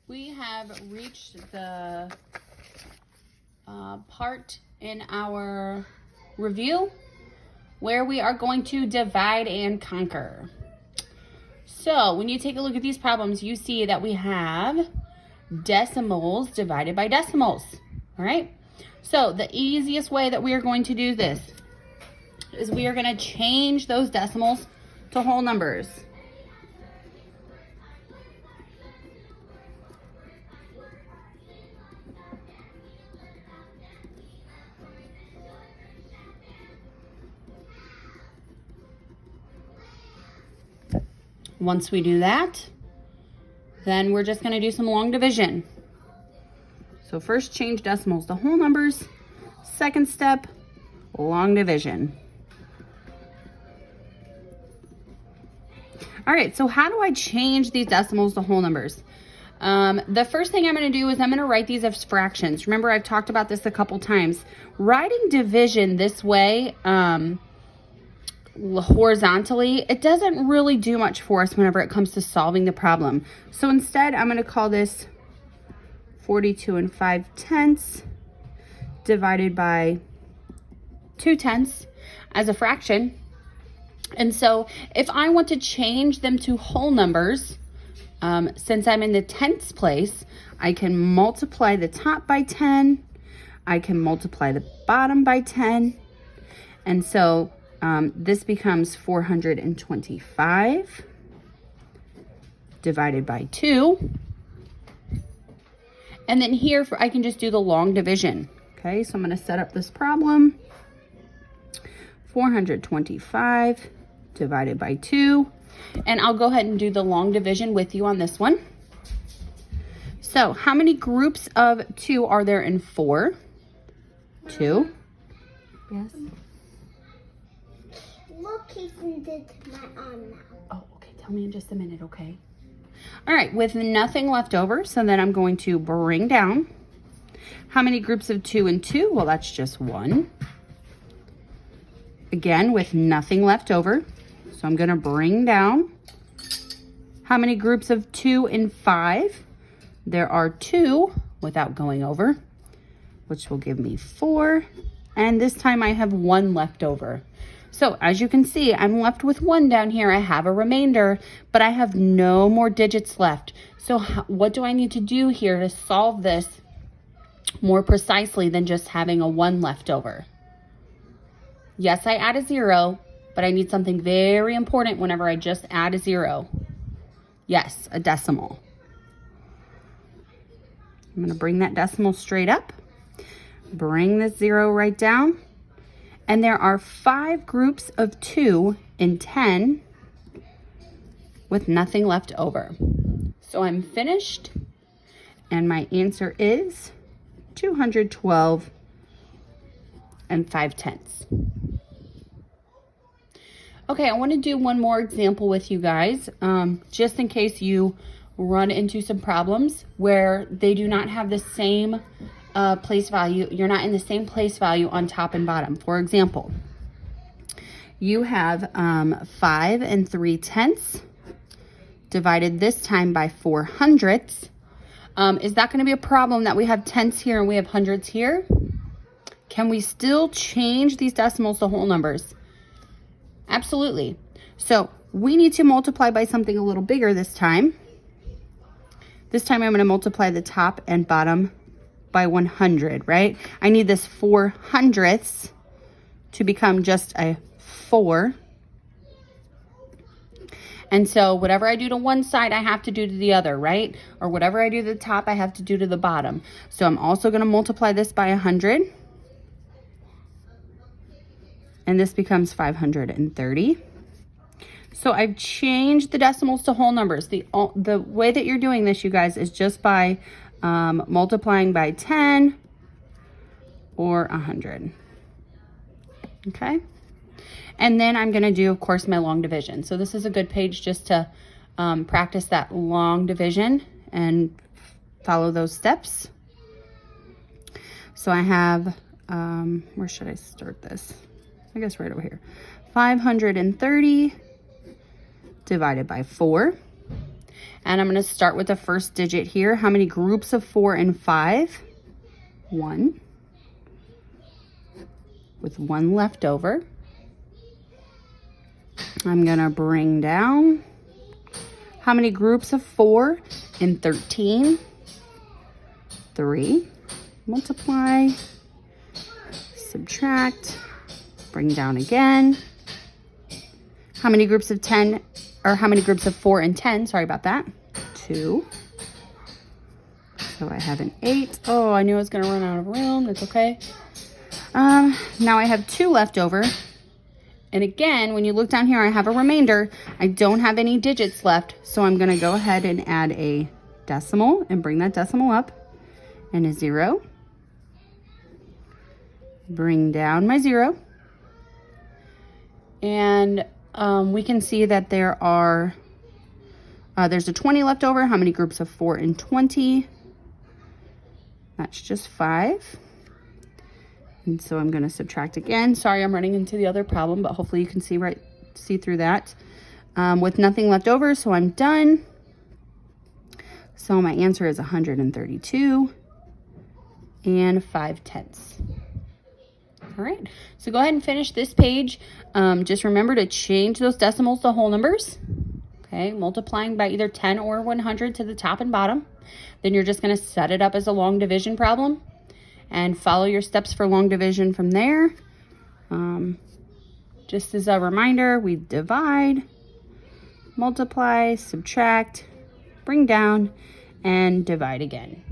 We have reached the part in our review where we are going to divide and conquer. So when you take a look at these problems, you see that we have decimals divided by decimals, all right? So the easiest way that we are going to do this is we are going to change those decimals to whole numbers. Once we do that, then we're just going to do some long division. So first, change decimals to whole numbers. Second step, long division. All right, so how do I change these decimals to whole numbers? The first thing I'm going to do is I'm going to write these as fractions. Remember, I've talked about this a couple times. Writing division this way, horizontally, it doesn't really do much for us whenever it comes to solving the problem. So instead, I'm going to call this 42 5/10 divided by 2/10 as a fraction. And so if I want to change them to whole numbers, since I'm in the tenths place, I can multiply the top by 10. I can multiply the bottom by 10. And so this becomes 425 divided by 2. And then here, I can just do the long division. Okay, so I'm going to set up this problem. 425 divided by 2. And I'll go ahead and do the long division with you on this one. So how many groups of 2 are there in 4? 2. Yes. Look, he's into my arm now. Oh, okay. Tell me in just a minute, okay? All right, with nothing left over, so then I'm going to bring down. How many groups of 2 and 2? Well, that's just 1. Again, with nothing left over, so I'm going to bring down. How many groups of 2 and 5? There are 2 without going over, which will give me 4. And this time I have 1 left over. So as you can see, I'm left with 1 down here. I have a remainder, but I have no more digits left. So what do I need to do here to solve this more precisely than just having a 1 left over? Yes, I add a 0, but I need something very important whenever I just add a 0. Yes, a decimal. I'm going to bring that decimal straight up. Bring this 0 right down. And there are 5 groups of 2 in 10 with nothing left over. So I'm finished. And my answer is 212 5/10. Okay, I want to do one more example with you guys, just in case you run into some problems where they do not have the same place value. You're not in the same place value on top and bottom. For example, you have 5 3/10 divided this time by 4 hundredths. Is that going to be a problem that we have tenths here and we have hundredths here? Can we still change these decimals to whole numbers? Absolutely. So we need to multiply by something a little bigger this time. This time I'm going to multiply the top and bottom by 100, right? I need this 4 hundredths to become just a 4. And so whatever I do to one side, I have to do to the other, right? Or whatever I do to the top, I have to do to the bottom. So I'm also going to multiply this by 100. And this becomes 530. So I've changed the decimals to whole numbers. The way that you're doing this, you guys, is just by multiplying by 10 or 100. Okay? And then I'm going to do, of course, my long division. So this is a good page just to practice that long division and follow those steps. So I have, where should I start this? I guess right over here. 530 divided by 4. And I'm going to start with the first digit here. How many groups of 4 and 5? 1. With 1 left over. I'm going to bring down. How many groups of 4 and 13? 3. Multiply. Subtract. Bring down again. How many groups of 10, or how many groups of 4 and 10? Sorry about that. 2. So I have an 8. Oh, I knew I was going to run out of room. That's okay. Now I have 2 left over. And again, when you look down here, I have a remainder. I don't have any digits left. So I'm going to go ahead and add a decimal and bring that decimal up. And a 0. Bring down my 0. And we can see that there are, there's a 20 left over. How many groups of 4 and 20? That's just 5. And so I'm going to subtract again. Sorry, I'm running into the other problem, but hopefully you can see through that. With nothing left over, so I'm done. So my answer is 132 and 5/10. All right, so go ahead and finish this page. Just remember to change those decimals to whole numbers. Okay, multiplying by either 10 or 100 to the top and bottom. Then you're just going to set it up as a long division problem and follow your steps for long division from there. Just as a reminder, we divide, multiply, subtract, bring down, and divide again.